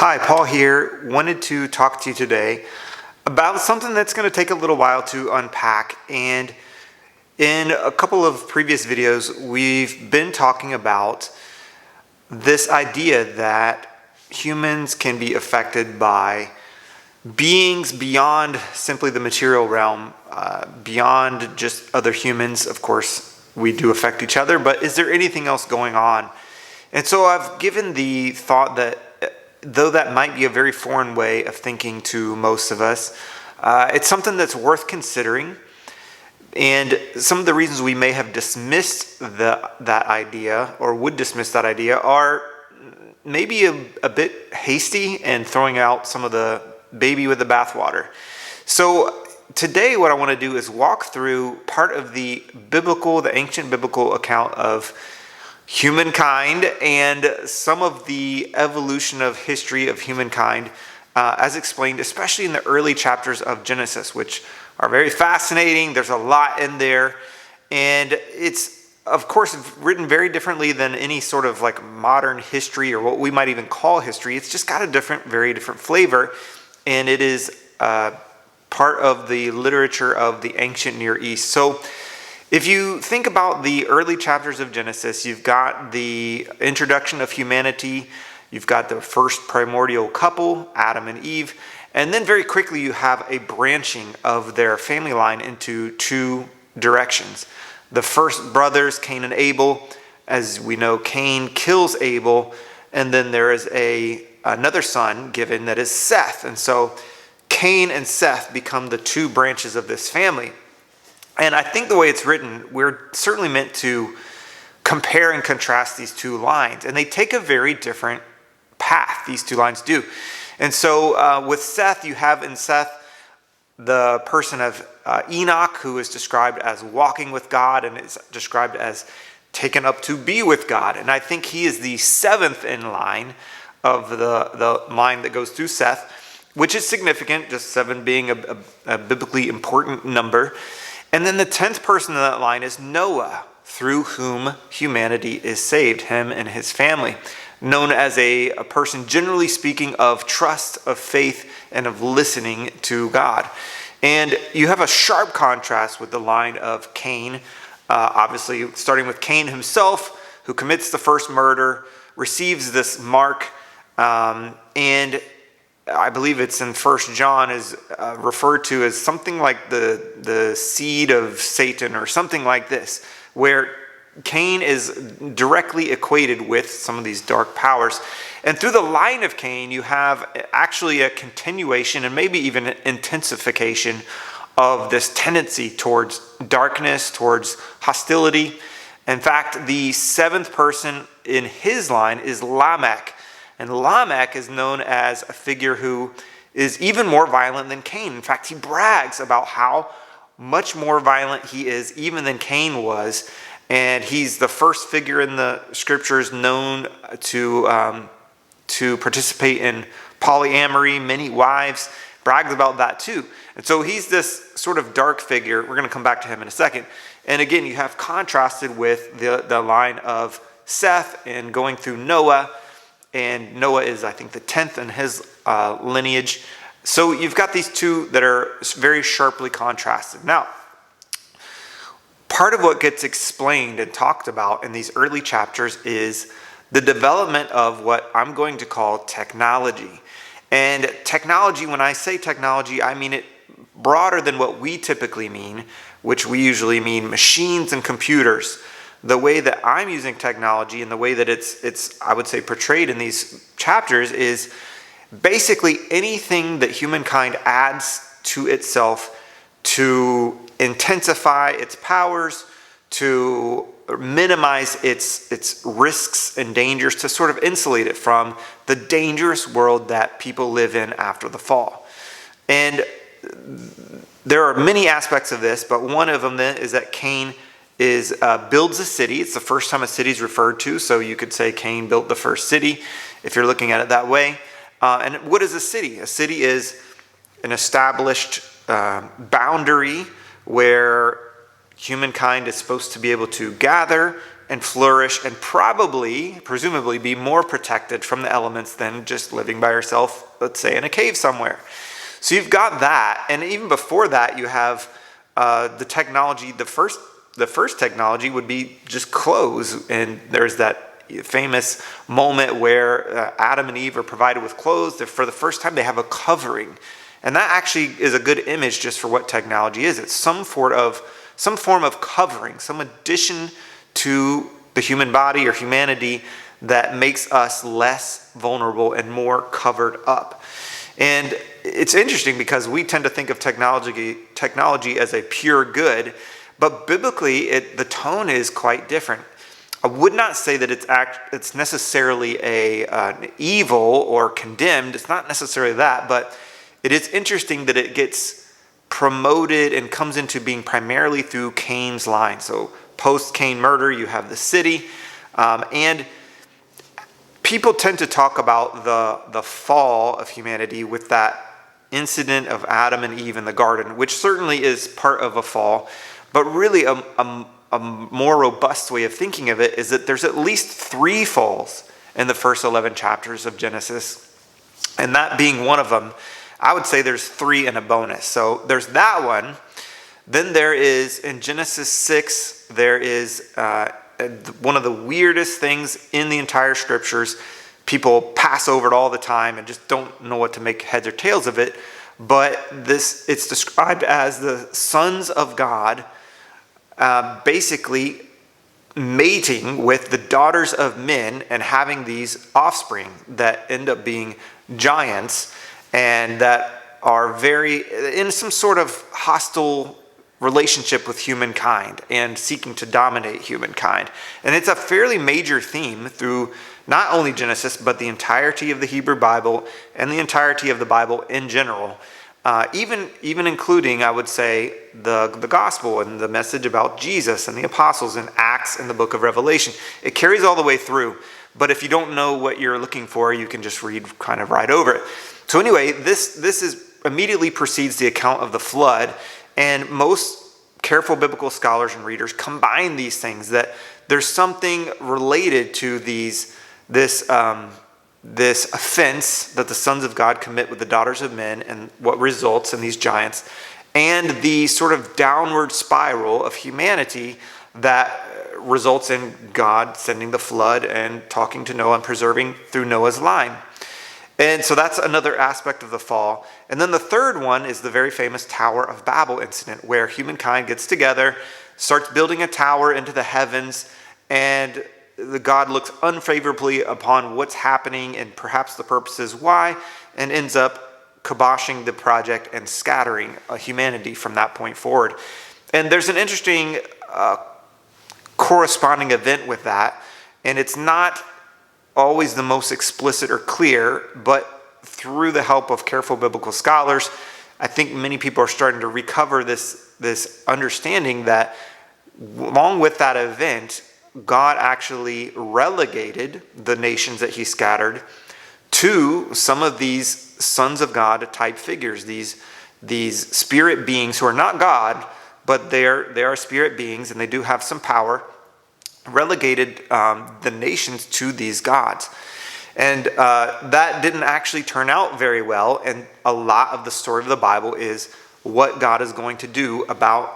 Hi, Paul here. Wanted to talk to you today about something that's going to take a little while to unpack. And in a couple of previous videos, we've been talking about this idea that humans can be affected by beings beyond simply the material realm, beyond just other humans. Of course, we do affect each other, but is there anything else going on? And so I've given the thought that though that might be a very foreign way of thinking to most of us, it's something that's worth considering. And some of the reasons we may have dismissed that idea or would dismiss that idea are maybe a bit hasty and throwing out some of the baby with the bathwater. So today what I want to do is walk through part of the ancient biblical account of humankind and some of the evolution of history of humankind as explained, especially in the early chapters of Genesis, which are very fascinating. There's a lot in there, and it's, of course, written very differently than any sort of like modern history or what we might even call history. It's just got a very different flavor, and it is part of the literature of the ancient Near East. So if you think about the early chapters of Genesis, you've got the introduction of humanity, you've got the first primordial couple, Adam and Eve, and then very quickly you have a branching of their family line into two directions. The first brothers, Cain and Abel. As we know, Cain kills Abel, and then there is another son given that is Seth. And so Cain and Seth become the two branches of this family. And I think the way it's written, we're certainly meant to compare and contrast these two lines. And they take a very different path, these two lines do. And so with Seth, you have in Seth the person of Enoch, who is described as walking with God and is described as taken up to be with God. And I think he is the seventh in line of the line that goes through Seth, which is significant, just seven being a biblically important number. And then the 10th person in that line is Noah, through whom humanity is saved, him and his family, known as a person generally speaking of trust, of faith, and of listening to God. And you have a sharp contrast with the line of Cain, obviously starting with Cain himself, who commits the first murder, receives this mark, and I believe it's in 1 John is referred to as something like the seed of Satan or something like this, where Cain is directly equated with some of these dark powers. And through the line of Cain, you have actually a continuation and maybe even an intensification of this tendency towards darkness, towards hostility. In fact, the seventh person in his line is Lamech. And Lamech is known as a figure who is even more violent than Cain. In fact, he brags about how much more violent he is even than Cain was. And he's the first figure in the scriptures known to participate in polyamory, many wives, brags about that too. And so he's this sort of dark figure. We're going to come back to him in a second. And again, you have contrasted with the line of Seth and going through Noah. And Noah is, I think, the 10th in his lineage. So you've got these two that are very sharply contrasted. Now, part of what gets explained and talked about in these early chapters is the development of what I'm going to call technology. And technology, when I say technology, I mean it broader than what we typically mean, which we usually mean machines and computers. The way that I'm using technology and the way that it's I would say portrayed in these chapters is basically anything that humankind adds to itself to intensify its powers, to minimize its risks and dangers, to sort of insulate it from the dangerous world that people live in after the fall. And there are many aspects of this, but one of them then is that Cain builds a city. It's the first time a city is referred to, so you could say Cain built the first city, if you're looking at it that way. And what is a city? A city is an established boundary where humankind is supposed to be able to gather and flourish and presumably be more protected from the elements than just living by yourself, let's say in a cave somewhere. So you've got that, and even before that you have the technology. The first technology would be just clothes, and there's that famous moment where Adam and Eve are provided with clothes. For the first time they have a covering, and that actually is a good image just for what technology is. It's some form of covering, some addition to the human body or humanity that makes us less vulnerable and more covered up. And it's interesting because we tend to think of technology as a pure good, but biblically the tone is quite different. I would not say that it's necessarily an evil or condemned. It's not necessarily that, but it is interesting that it gets promoted and comes into being primarily through Cain's line. So post-Cain murder, you have the city, and people tend to talk about the fall of humanity with that incident of Adam and Eve in the garden, which certainly is part of a fall, but really a more robust way of thinking of it is that there's at least 3 falls in the first 11 chapters of Genesis, and that being one of them. I would say there's 3 and a bonus. So there's that one. Then there is, in Genesis 6, there is one of the weirdest things in the entire scriptures. People pass over it all the time and just don't know what to make heads or tails of it. But it's described as the sons of God basically mating with the daughters of men and having these offspring that end up being giants and that are very in some sort of hostile relationship with humankind and seeking to dominate humankind. And it's a fairly major theme through not only Genesis, but the entirety of the Hebrew Bible and the entirety of the Bible in general. Even including, I would say, the gospel and the message about Jesus and the apostles in Acts and the book of Revelation. It carries all the way through. But if you don't know what you're looking for, you can just read kind of right over it. So anyway, this immediately precedes the account of the flood. And most careful biblical scholars and readers combine these things, that there's something related to this offense that the sons of God commit with the daughters of men and what results in these giants, and the sort of downward spiral of humanity that results in God sending the flood and talking to Noah and preserving through Noah's line. And so that's another aspect of the fall. And then the third one is the very famous Tower of Babel incident, where humankind gets together, starts building a tower into the heavens, and God looks unfavorably upon what's happening and perhaps the purposes why, and ends up kiboshing the project and scattering humanity from that point forward. And there's an interesting corresponding event with that, and it's not always the most explicit or clear, but through the help of careful biblical scholars, I think many people are starting to recover this understanding that along with that event, God actually relegated the nations that he scattered to some of these sons of God type figures, these spirit beings who are not God, but they are spirit beings and they do have some power, relegated the nations to these gods. And that didn't actually turn out very well, and a lot of the story of the Bible is what God is going to do about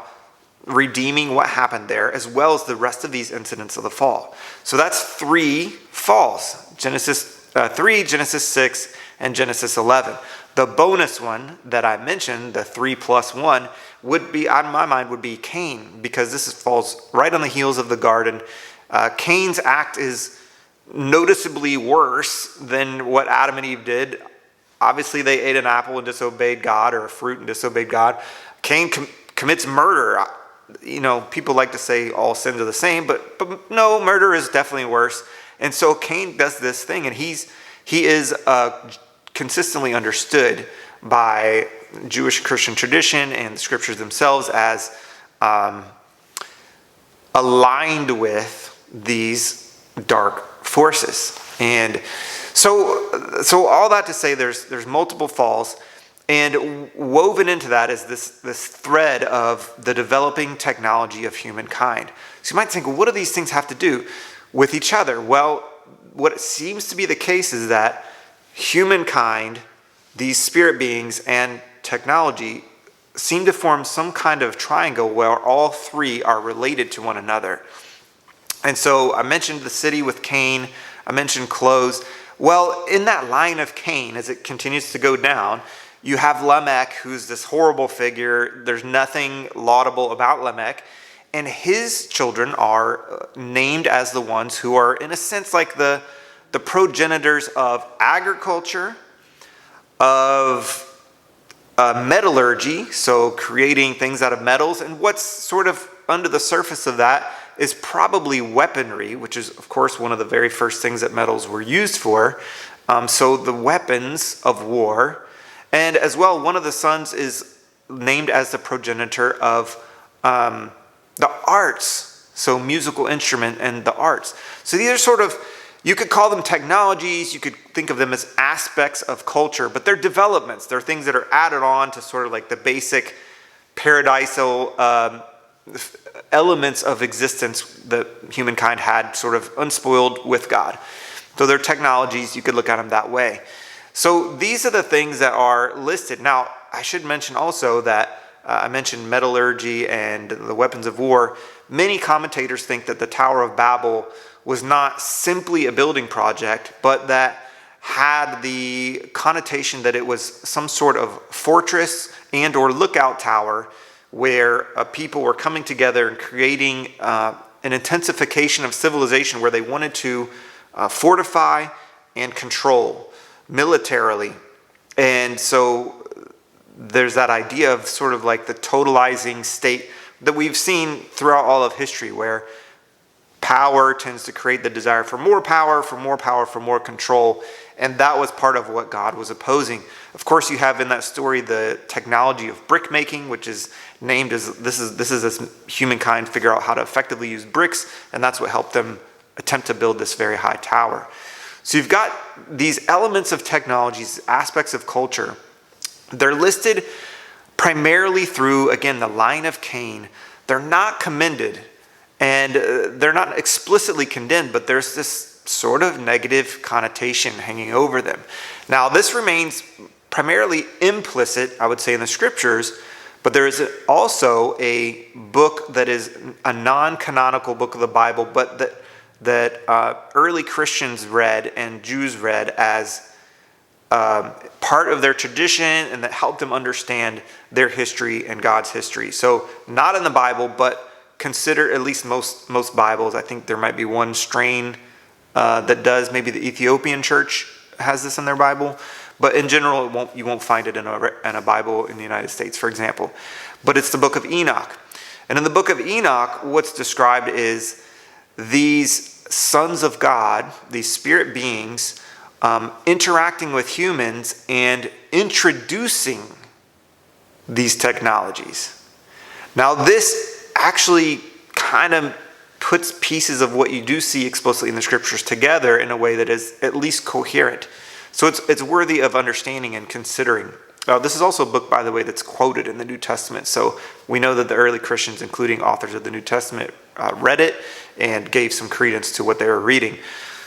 redeeming what happened there, as well as the rest of these incidents of the fall. So that's 3 falls: Genesis 3, Genesis 6, and Genesis 11. The bonus one that I mentioned, the 3 plus 1, would be, on my mind, would be Cain, because this falls right on the heels of the garden. Cain's act is noticeably worse than what Adam and Eve did. Obviously, they ate an apple and disobeyed God, or a fruit and disobeyed God. Cain commits murder. You know, people like to say all sins are the same, but no, murder is definitely worse. And so Cain does this thing, and he is consistently understood by Jewish Christian tradition and the scriptures themselves as aligned with these dark forces. And so all that to say, there's multiple falls, And woven into that is this thread of the developing technology of humankind. So you might think, well, what do these things have to do with each other? Well, what seems to be the case is that humankind, these spirit beings, and technology seem to form some kind of triangle where all three are related to one another. And so I mentioned the city with Cain, I mentioned clothes. Well, in that line of Cain, as it continues to go down, you have Lamech, who's this horrible figure. There's nothing laudable about Lamech. And his children are named as the ones who are, in a sense, like the progenitors of agriculture, of metallurgy, so creating things out of metals. And what's sort of under the surface of that is probably weaponry, which is, of course, one of the very first things that metals were used for. So the weapons of war. And as well, one of the sons is named as the progenitor of the arts, so musical instrument and the arts. So these are sort of, you could call them technologies, you could think of them as aspects of culture, but they're developments. They're things that are added on to sort of like the basic paradisal elements of existence that humankind had sort of unspoiled with God. So they're technologies, you could look at them that way. So these are the things that are listed. Now, I should mention also that I mentioned metallurgy and the weapons of war. Many commentators think that the Tower of Babel was not simply a building project, but that had the connotation that it was some sort of fortress and or lookout tower where people were coming together and creating an intensification of civilization where they wanted to fortify and control militarily. And so there's that idea of sort of like the totalizing state that we've seen throughout all of history, where power tends to create the desire for more power, for more power, for more control. And that was part of what God was opposing. Of course, you have in that story the technology of brick making, which is named as this is as humankind figure out how to effectively use bricks, and that's what helped them attempt to build this very high tower. So you've got these elements of technologies, aspects of culture. They're listed primarily through, again, the line of Cain. They're not commended, and they're not explicitly condemned, but there's this sort of negative connotation hanging over them. Now, this remains primarily implicit, I would say, in the scriptures, but there is also a book that is a non-canonical book of the Bible, but that early Christians read and Jews read as part of their tradition, and that helped them understand their history and God's history. So not in the Bible, but consider at least most Bibles. I think there might be one strain that does. Maybe the Ethiopian church has this in their Bible. But in general, you won't find it in a Bible in the United States, for example. But it's the book of Enoch. And in the book of Enoch, what's described is these sons of God, these spirit beings, interacting with humans and introducing these technologies. Now, this actually kind of puts pieces of what you do see explicitly in the scriptures together in a way that is at least coherent. So it's worthy of understanding and considering. This is also a book, by the way, that's quoted in the New Testament. So we know that the early Christians, including authors of the New Testament, read it and gave some credence to what they were reading.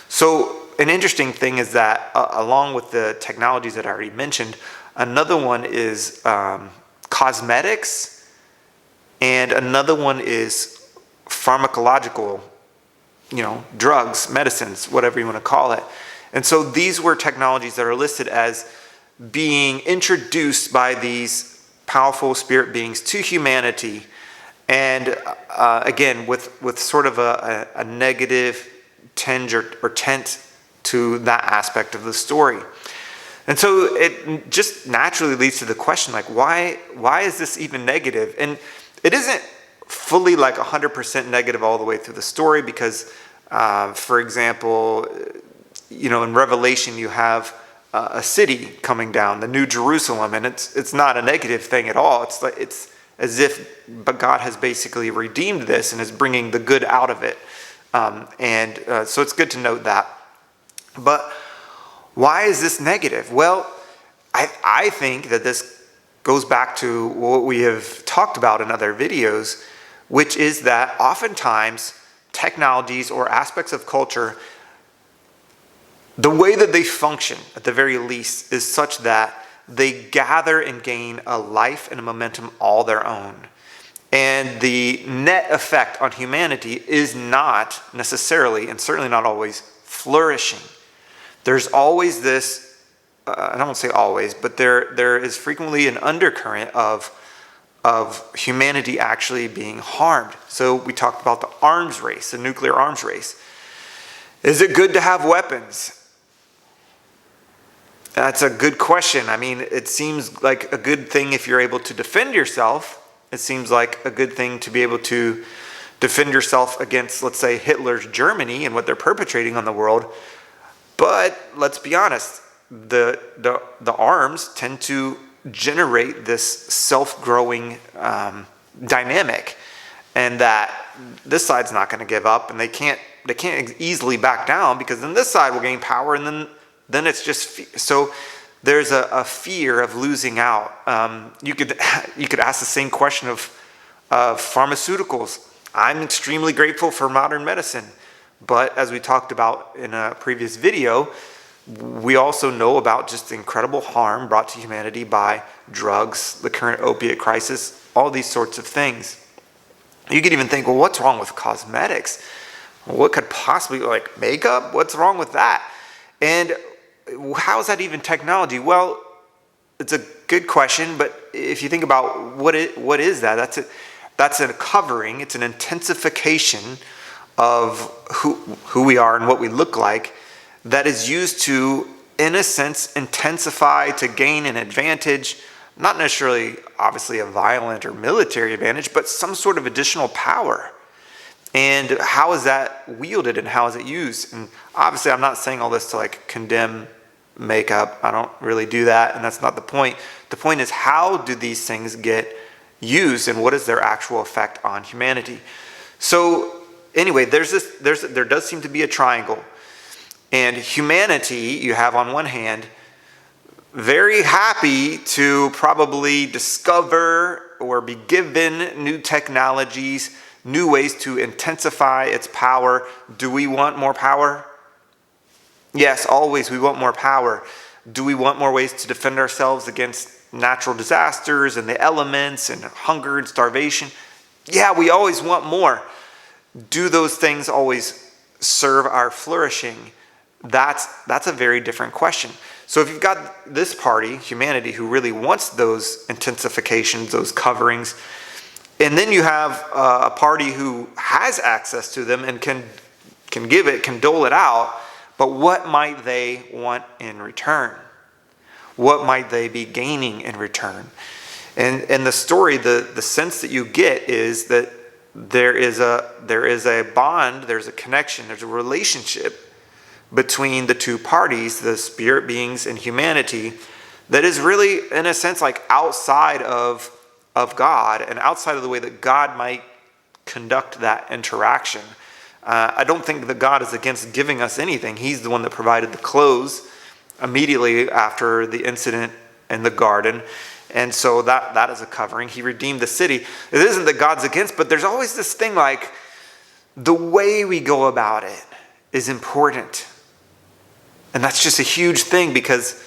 So an interesting thing is that along with the technologies that I already mentioned, another one is cosmetics, and another one is pharmacological, drugs, medicines, whatever you want to call it. And so these were technologies that are listed as being introduced by these powerful spirit beings to humanity, and again, with sort of a negative tinge or tint to that aspect of the story. And so it just naturally leads to the question, like, why is this even negative? And it isn't fully like 100% negative all the way through the story, because, for example, in Revelation you have a city coming down, the New Jerusalem, and it's not a negative thing at all. It's as if God has basically redeemed this and is bringing the good out of it. So it's good to note that. But why is this negative? Well, I think that this goes back to what we have talked about in other videos, which is that oftentimes technologies or aspects of culture, the way that they function at the very least is such that they gather and gain a life and a momentum all their own. And the net effect on humanity is not necessarily, and certainly not always, flourishing. There's always this, I don't want to say always, but there is frequently an undercurrent of humanity actually being harmed. So we talked about the arms race, the nuclear arms race. Is it good to have weapons? That's a good question. I mean, it seems like a good thing if you're able to defend yourself. It seems like a good thing to be able to defend yourself against, let's say, Hitler's Germany and what they're perpetrating on the world. But let's be honest, the arms tend to generate this self-growing dynamic, and that this side's not going to give up, and they can't easily back down, because then this side will gain power, and then it's just so there's a fear of losing out. You could ask the same question of pharmaceuticals. I'm extremely grateful for modern medicine, but as we talked about in a previous video, we also know about just the incredible harm brought to humanity by drugs, the current opiate crisis, all these sorts of things. You could even think, well, what's wrong with cosmetics? What could possibly, like makeup? What's wrong with that? And how is that even technology? Well, it's a good question, but if you think about what is that? That's a covering. It's an intensification of who we are and what we look like, that is used to, in a sense, intensify to gain an advantage, not necessarily, obviously, a violent or military advantage, but some sort of additional power. And how is that wielded and how is it used? And obviously, I'm not saying all this to like condemn makeup. I don't really do that, and that's not the point. The point is, how do these things get used, and what is their actual effect on humanity? So anyway, there does seem to be a triangle. And humanity, you have on one hand, very happy to probably discover or be given new technologies, new ways to intensify its power. Do we want more power? Yes, always we want more power. Do we want more ways to defend ourselves against natural disasters and the elements and hunger and starvation? Yeah, we always want more. Do those things always serve our flourishing? That's a very different question. So if you've got this party, humanity, who really wants those intensifications, those coverings, and then you have a party who has access to them and can give it, can dole it out, but what might they want in return? What might they be gaining in return? And the story, the sense that you get is that there is a bond, there's a connection, there's a relationship between the two parties, the spirit beings and humanity, that is really, in a sense, like outside of God and outside of the way that God might conduct that interaction. I don't think that God is against giving us anything. He's the one that provided the clothes immediately after the incident in the garden. And so that is a covering. He redeemed the city. It isn't that God's against, but there's always this thing like the way we go about it is important. And that's just a huge thing, because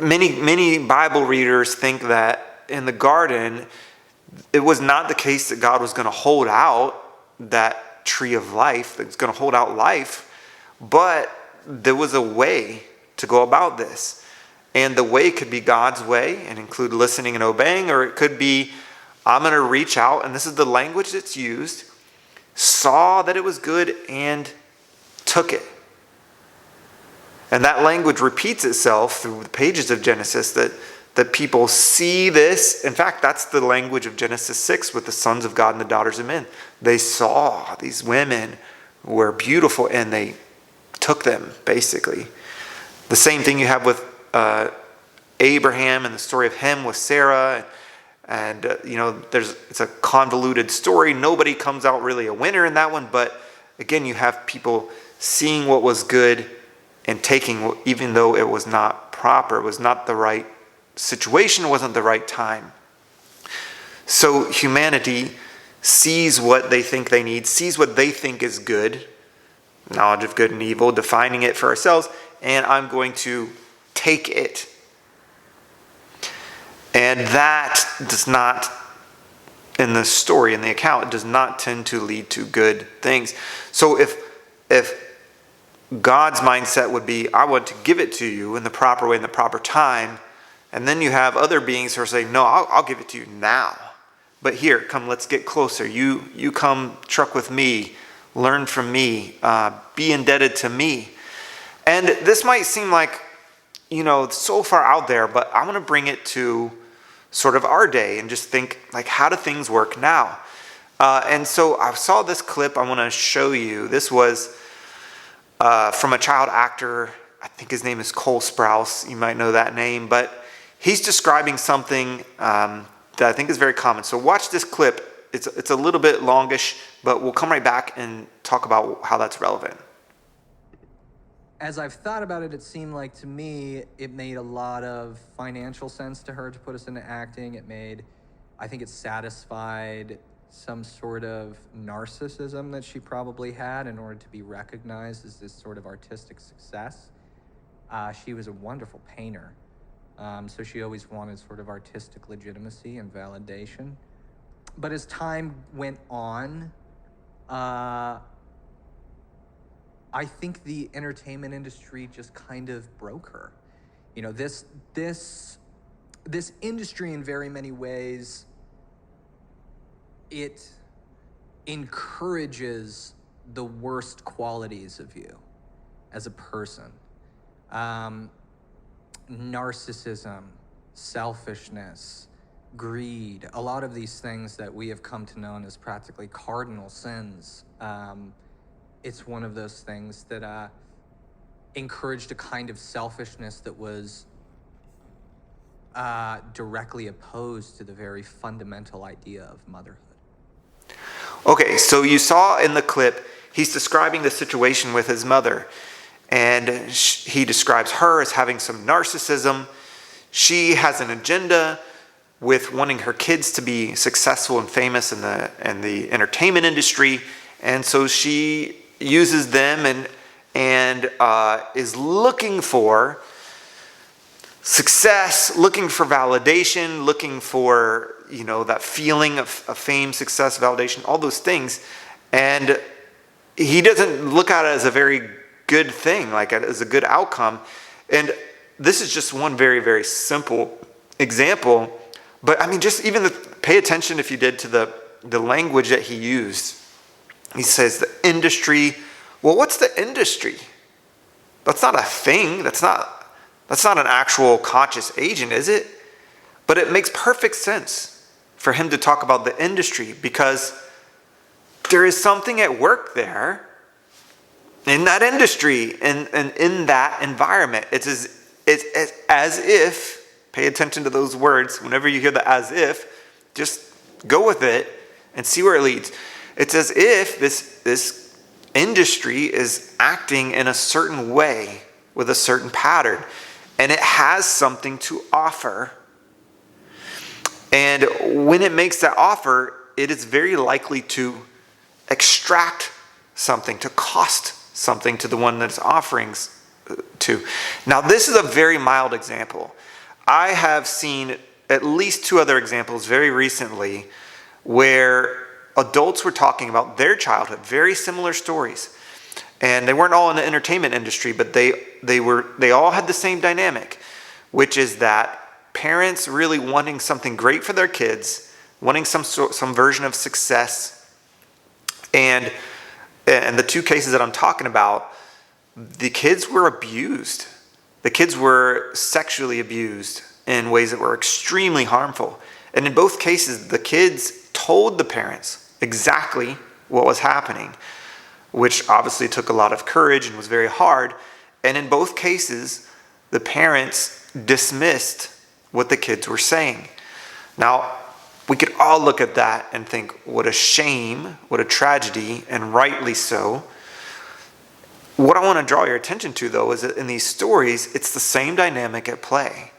many Bible readers think that in the garden, it was not the case that God was going to hold out that tree of life, that's going to hold out life, but there was a way to go about this. And the way could be God's way and include listening and obeying, or it could be, I'm going to reach out, and this is the language that's used, saw that it was good and took it. And that language repeats itself through the pages of Genesis, that people see this. In fact, that's the language of Genesis 6 with the sons of God and the daughters of men. They saw these women were beautiful and they took them, basically. The same thing you have with Abraham and the story of him with Sarah. And it's a convoluted story. Nobody comes out really a winner in that one. But again, you have people seeing what was good and taking, even though it was not proper, it was not the right situation, wasn't the right time. So humanity sees what they think they need, sees what they think is good, knowledge of good and evil, defining it for ourselves, and I'm going to take it. And that does not, in the story, in the account, it does not tend to lead to good things. So if God's mindset would be, I want to give it to you in the proper way, in the proper time, and then you have other beings who are saying, no, I'll give it to you now. But here, come, let's get closer. You come truck with me, learn from me, be indebted to me. And this might seem like, so far out there, but I want to bring it to sort of our day and just think, like, how do things work now? And so I saw this clip I want to show you. This was from a child actor. I think his name is Cole Sprouse. You might know that name, but he's describing something that I think is very common. So watch this clip. It's a little bit longish, but we'll come right back and talk about how that's relevant. As I've thought about it, it seemed like to me it made a lot of financial sense to her to put us into acting. I think it satisfied some sort of narcissism that she probably had in order to be recognized as this sort of artistic success. She was a wonderful painter. So she always wanted sort of artistic legitimacy and validation. But as time went on, I think the entertainment industry just kind of broke her. This industry in very many ways, it encourages the worst qualities of you as a person. Narcissism, selfishness, greed, a lot of these things that we have come to know as practically cardinal sins. It's one of those things that encouraged a kind of selfishness that was directly opposed to the very fundamental idea of motherhood. Okay, so you saw in the clip, he's describing the situation with his mother. And he describes her as having some narcissism. She has an agenda with wanting her kids to be successful and famous in the entertainment industry. And so she uses them and is looking for success, looking for validation, looking for, that feeling of fame, success, validation, all those things. And he doesn't look at it as a very good thing, like as a good outcome. And this is just one very, very simple example. But just even pay attention, if you did, to the language that he used. He says the industry. Well, what's the industry? That's not a thing. That's not an actual conscious agent, is it? But it makes perfect sense for him to talk about the industry, because there is something at work there in that industry and in that environment. It's as if, pay attention to those words. Whenever you hear the as if, just go with it and see where it leads. It's as if this industry is acting in a certain way with a certain pattern, and it has something to offer. And when it makes that offer, it is very likely to extract something, to cost something to the one that's offering to. Now, this is a very mild example. I have seen at least two other examples very recently where adults were talking about their childhood, very similar stories. And they weren't all in the entertainment industry, but they all had the same dynamic, which is that parents really wanting something great for their kids, wanting some version of success. And the two cases that I'm talking about, the kids were abused. The kids were sexually abused in ways that were extremely harmful. And in both cases, the kids told the parents exactly what was happening, which obviously took a lot of courage and was very hard. And in both cases, the parents dismissed what the kids were saying. Now, we could all look at that and think, what a shame, what a tragedy, and rightly so. What I want to draw your attention to, though, is that in these stories, it's the same dynamic at play,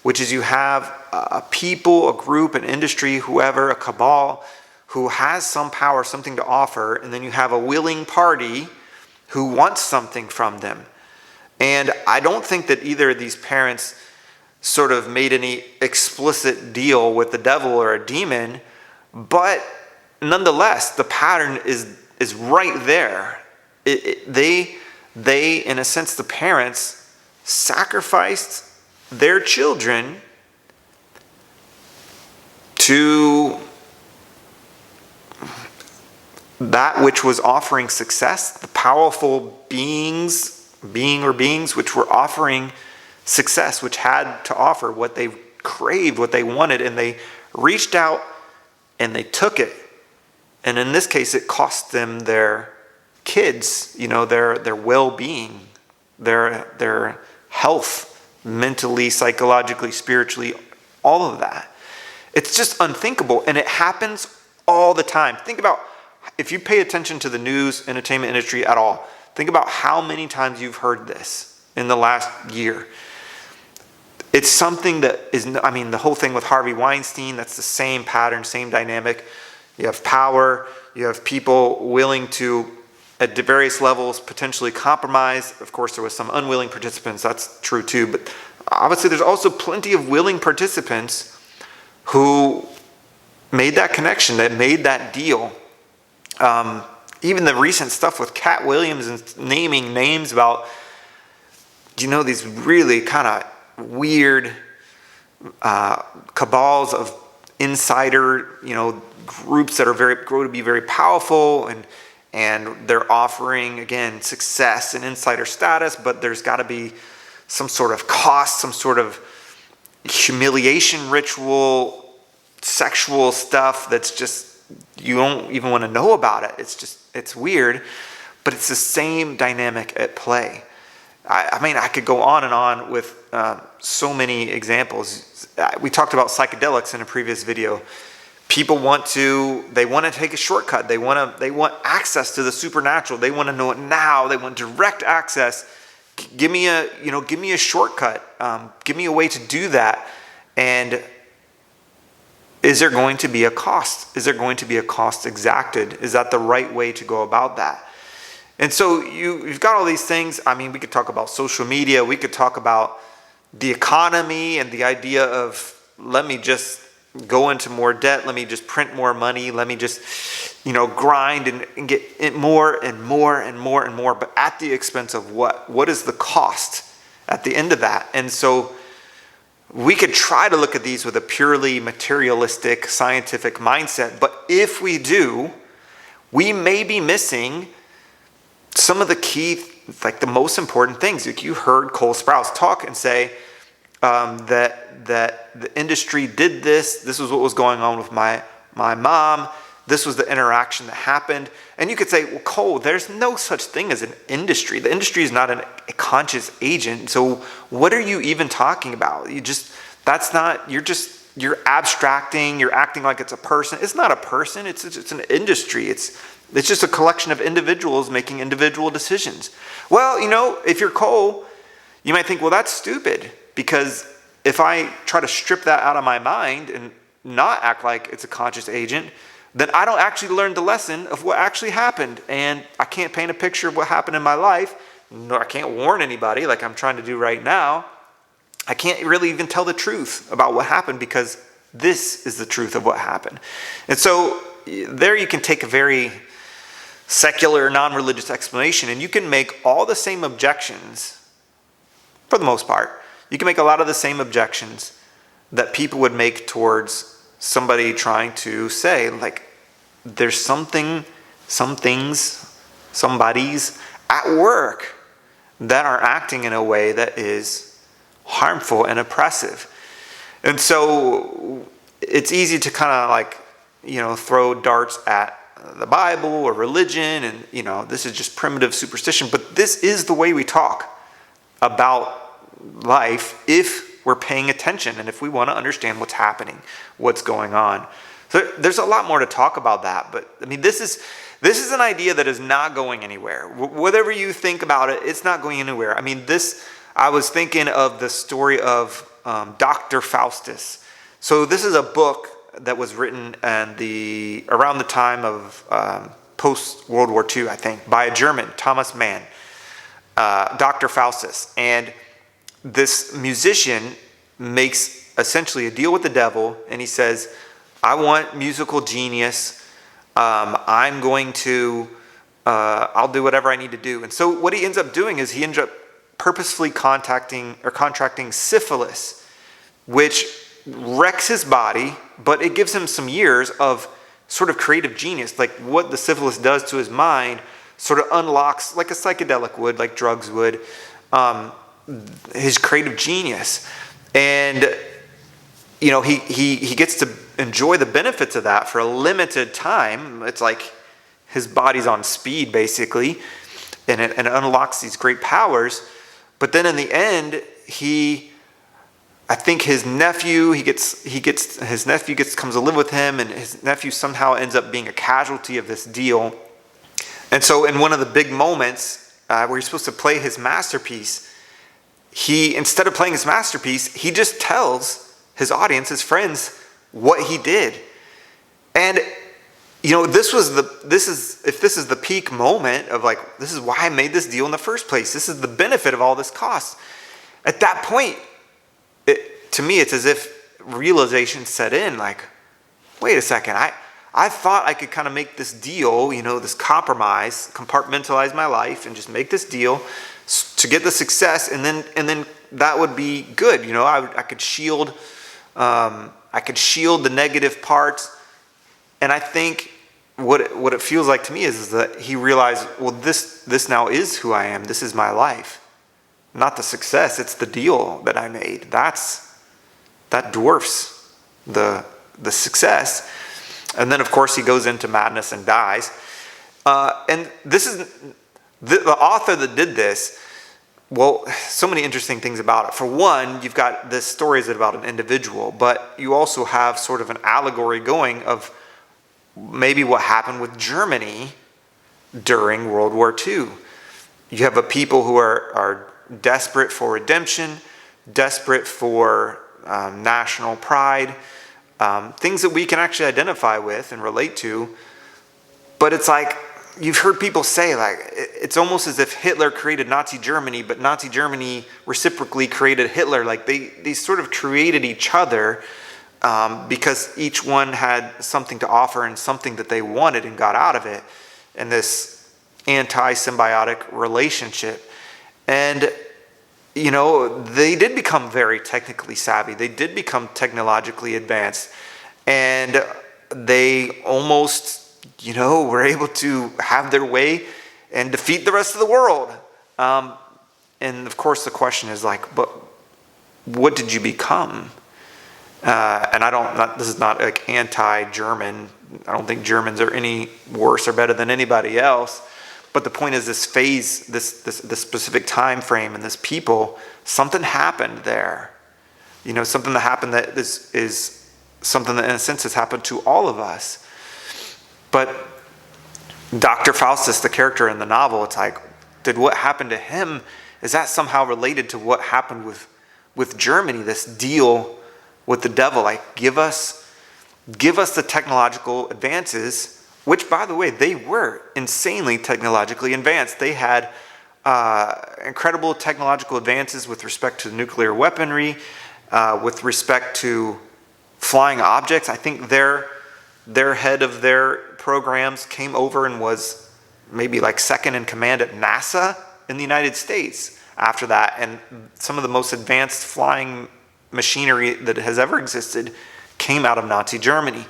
which is you have a people, a group, an industry, whoever, a cabal who has some power, something to offer, and then you have a willing party who wants something from them. And I don't think that either of these parents sort of made any explicit deal with the devil or a demon, but nonetheless, the pattern is right there. They, in a sense, the parents sacrificed their children to that which was offering success, the powerful beings which were offering success, which had to offer what they craved, what they wanted, and they reached out and they took it. And in this case, it cost them their kids, their well-being, their health, mentally, psychologically, spiritually, all of that. It's just unthinkable, and it happens all the time. Think about, if you pay attention to the news, entertainment industry at all, think about how many times you've heard this in the last year. It's something that is, the whole thing with Harvey Weinstein, that's the same pattern, same dynamic. You have power, you have people willing to, at various levels, potentially compromise. Of course, there was some unwilling participants, that's true too, but obviously there's also plenty of willing participants who made that connection, that made that deal. Even the recent stuff with Cat Williams and naming names about, these really kind of weird cabals of insider, groups that are grow to be very powerful, and they're offering, again, success and insider status, but there's got to be some sort of cost, some sort of humiliation ritual, sexual stuff that's just, you don't even want to know about it. It's weird, but it's the same dynamic at play. I could go on and on with so many examples. We talked about psychedelics in a previous video. People want to take a shortcut. They want access to the supernatural. They want to know it now. They want direct access. Give me a shortcut. Give me a way to do that. And is there going to be a cost? Is there going to be a cost exacted? Is that the right way to go about that? And so you've got all these things. We could talk about social media. We could talk about the economy and the idea of, let me just go into more debt. Let me just print more money. Let me just, grind and get more and more and more and more. But at the expense of what? What is the cost at the end of that? And so we could try to look at these with a purely materialistic, scientific mindset. But if we do, we may be missing some of the key, like the most important things. Like you heard Cole Sprouse talk and say that the industry did this. This was what was going on with my mom. This was the interaction that happened. And you could say, well, Cole, there's no such thing as an industry. The industry is not a conscious agent. So what are you even talking about? You're abstracting. You're acting like it's a person. It's not a person. It's an industry. It's just a collection of individuals making individual decisions. Well, if you're Cole, you might think, well, that's stupid, because if I try to strip that out of my mind and not act like it's a conscious agent, then I don't actually learn the lesson of what actually happened. And I can't paint a picture of what happened in my life. Nor I can't warn anybody like I'm trying to do right now. I can't really even tell the truth about what happened, because this is the truth of what happened. And so there you can take a very secular, non-religious explanation, and you can make all the same objections, for the most part. You can make a lot of the same objections that people would make towards somebody trying to say, like, there's some things, somebody's at work that are acting in a way that is harmful and oppressive. And so it's easy to kind of throw darts at the Bible or religion, and this is just primitive superstition, but this is the way we talk about life if we're paying attention and if we want to understand what's happening, what's going on. So there's a lot more to talk about that, but this is an idea that is not going anywhere. Whatever you think about it, it's not going anywhere. I was thinking of the story of Dr. Faustus. So this is a book that was written around the time of post World War II, I think, by a German, Thomas Mann, Dr. Faustus. And this musician makes essentially a deal with the devil, and he says, I want musical genius. I'm going to, I'll do whatever I need to do. And so what he ends up doing is he ends up purposefully contracting syphilis, which wrecks his body, but it gives him some years of sort of creative genius. Like what the syphilis does to his mind sort of unlocks, like a psychedelic would, like drugs would, his creative genius. And he gets to enjoy the benefits of that for a limited time. It's like his body's on speed, basically, and it unlocks these great powers. But then in the end, I think his nephew comes to live with him, and his nephew somehow ends up being a casualty of this deal. And so in one of the big moments where he's supposed to play his masterpiece, instead of playing his masterpiece, he just tells his audience, his friends, what he did. And if this is the peak moment of like, this is why I made this deal in the first place. This is the benefit of all this cost. At that point, to me, it's as if realization set in, like, wait a second, I thought I could kind of make this deal, this compromise, compartmentalize my life and just make this deal to get the success, and then that would be good. I could shield the negative parts. And I think what it feels like to me is that he realized, well, this now is who I am. This is my life. Not the success, it's the deal that I made. That dwarfs the success. And then, of course, he goes into madness and dies. And this is the author that did this. Well, so many interesting things about it. For one, you've got this story is about an individual, but you also have sort of an allegory going of maybe what happened with Germany during World War II. You have a people who are desperate for redemption, desperate for national pride, things that we can actually identify with and relate to. But it's like, you've heard people say, like, it's almost as if Hitler created Nazi Germany, but Nazi Germany reciprocally created Hitler. Like they sort of created each other because each one had something to offer and something that they wanted and got out of it in this anti-symbiotic relationship. And they did become very technically savvy. They did become technologically advanced, and they almost were able to have their way and defeat the rest of the world. And of course the question is like, but what did you become? And this is not like anti-German. I don't think Germans are any worse or better than anybody else. But the point is this phase, this specific time frame and this people, something happened there. Something that happened that is something that in a sense has happened to all of us. But Dr. Faustus, the character in the novel, it's like, did what happened to him, is that somehow related to what happened with Germany, this deal with the devil? Like, give us the technological advances, which, by the way, they were insanely technologically advanced. They had incredible technological advances with respect to nuclear weaponry, with respect to flying objects. I think their head of their programs came over and was maybe like second in command at NASA in the United States after that. And some of the most advanced flying machinery that has ever existed came out of Nazi Germany.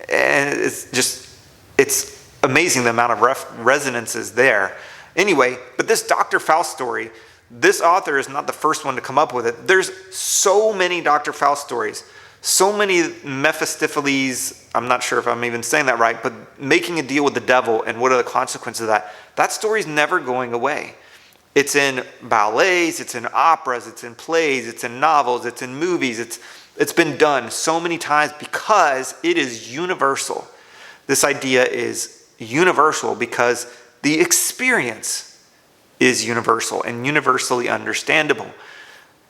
And it's amazing the amount of resonance is there. Anyway, but this Dr. Faust story, this author is not the first one to come up with it. There's so many Dr. Faust stories. So many Mephistopheles, I'm not sure if I'm even saying that right, but making a deal with the devil and what are the consequences of that. That story's never going away. It's in ballets, it's in operas, it's in plays, it's in novels, it's in movies. It's been done so many times because it is universal. This idea is universal because the experience is universal and universally understandable.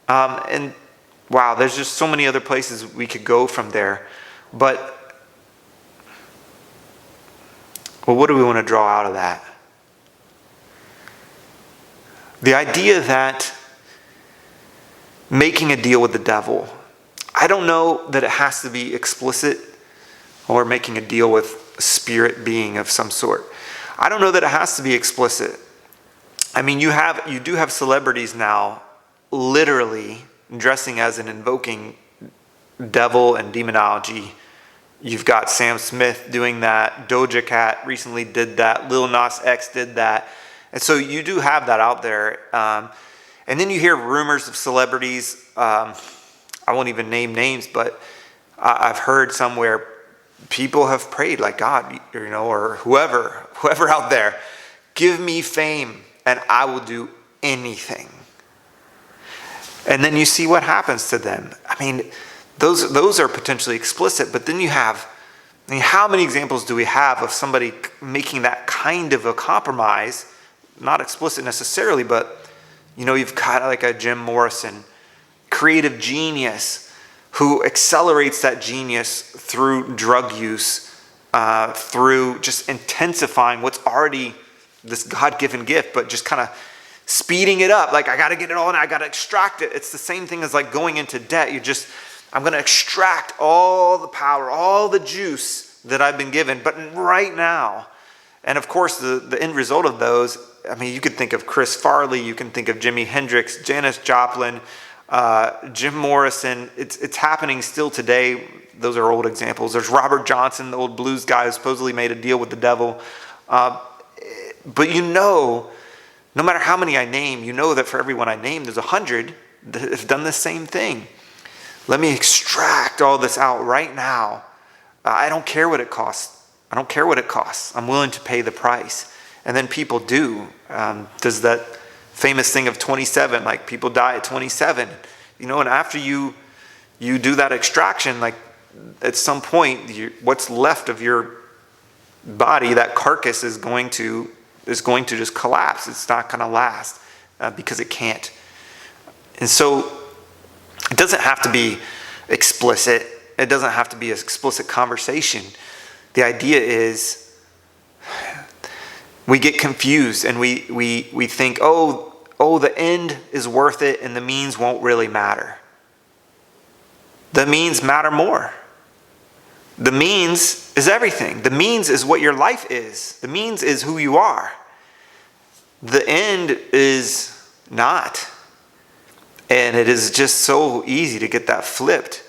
And wow, there's just so many other places we could go from there. But, well, what do we want to draw out of that? The idea that making a deal with the devil, I don't know that it has to be explicit or making a deal with a spirit being of some sort. I don't know that it has to be explicit. I mean, you do have celebrities now literally dressing as and invoking devil and demonology. You've got Sam Smith doing that. Doja Cat recently did that. Lil Nas X did that. And so you do have that out there. And then you hear rumors of celebrities. I won't even name names, but I've heard somewhere people have prayed like, God, or whoever out there, give me fame and I will do anything. And then you see what happens to them. I mean, those are potentially explicit, but then you have, how many examples do we have of somebody making that kind of a compromise? Not explicit necessarily, but you've got like a Jim Morrison, creative genius, who accelerates that genius through drug use, through just intensifying what's already this God-given gift, but just kind of speeding it up. Like, I got to get it all and I got to extract it. It's the same thing as like going into debt. I'm going to extract all the power, all the juice that I've been given, but right now. And of course, the end result of those, I mean, you could think of Chris Farley, you can think of Jimi Hendrix, Janis Joplin, Jim Morrison. It's happening still today. Those are old examples. There's Robert Johnson, the old blues guy who supposedly made a deal with the devil. But no matter how many I name, that for everyone I name, there's 100 that have done the same thing. Let me extract all this out right now. I don't care what it costs. I'm willing to pay the price. And then people do. Does that famous thing of 27, like people die at 27, and after you do that extraction, like at some point, what's left of your body, that carcass is going to just collapse. It's not going to last because it can't. And so it doesn't have to be explicit. It doesn't have to be an explicit conversation. The idea is we get confused and we think, oh, the end is worth it and the means won't really matter. The means matter more. The means is everything. The means is what your life is. The means is who you are. The end is not. And it is just so easy to get that flipped.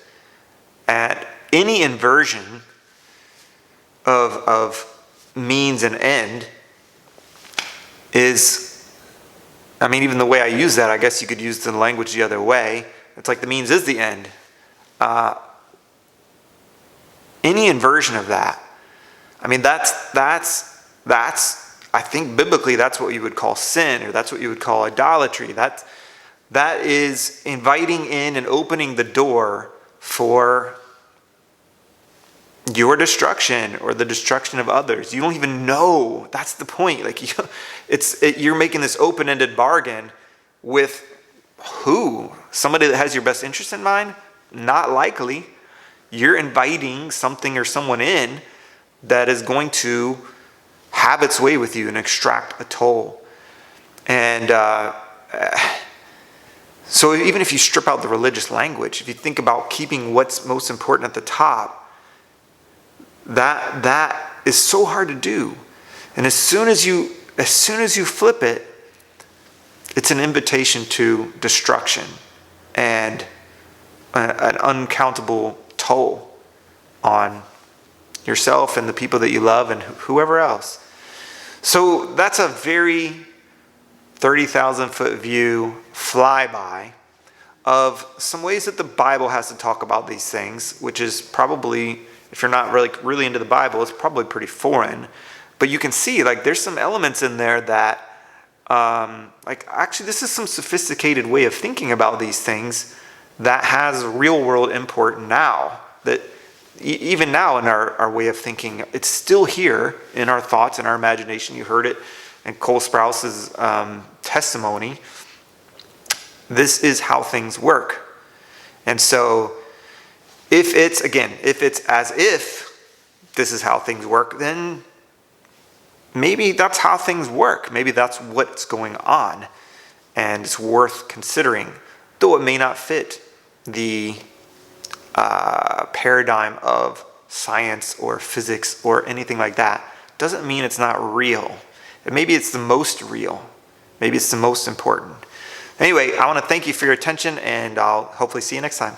At any inversion of means and end is, I mean, even the way I use that, I guess you could use the language the other way. It's like the means is the end. Any inversion of that, I mean, that's I think biblically that's what you would call sin, or that's what you would call idolatry. That is inviting in and opening the door for your destruction or the destruction of others. You don't even know. That's the point. Like you're making this open-ended bargain with who? Somebody that has your best interest in mind? Not likely. You're inviting something or someone in that is going to have its way with you and extract a toll. And so even if you strip out the religious language, if you think about keeping what's most important at the top, that is so hard to do. And as soon as you flip it, it's an invitation to destruction and an uncountable toll on yourself and the people that you love and whoever else. So that's a very 30,000 foot view flyby of some ways that the Bible has to talk about these things, which is probably, if you're not really into the Bible, it's probably pretty foreign. But you can see, like, there's some elements in there that, actually, this is some sophisticated way of thinking about these things that has real world import now. That even now in our way of thinking, it's still here in our thoughts and our imagination. You heard it in Cole Sprouse's testimony. This is how things work. And so if it's as if this is how things work, then maybe that's how things work. Maybe that's what's going on, and it's worth considering, though it may not fit the paradigm of science or physics or anything like that. Doesn't mean it's not real. And maybe it's the most real. Maybe it's the most important. Anyway, I want to thank you for your attention, and I'll hopefully see you next time.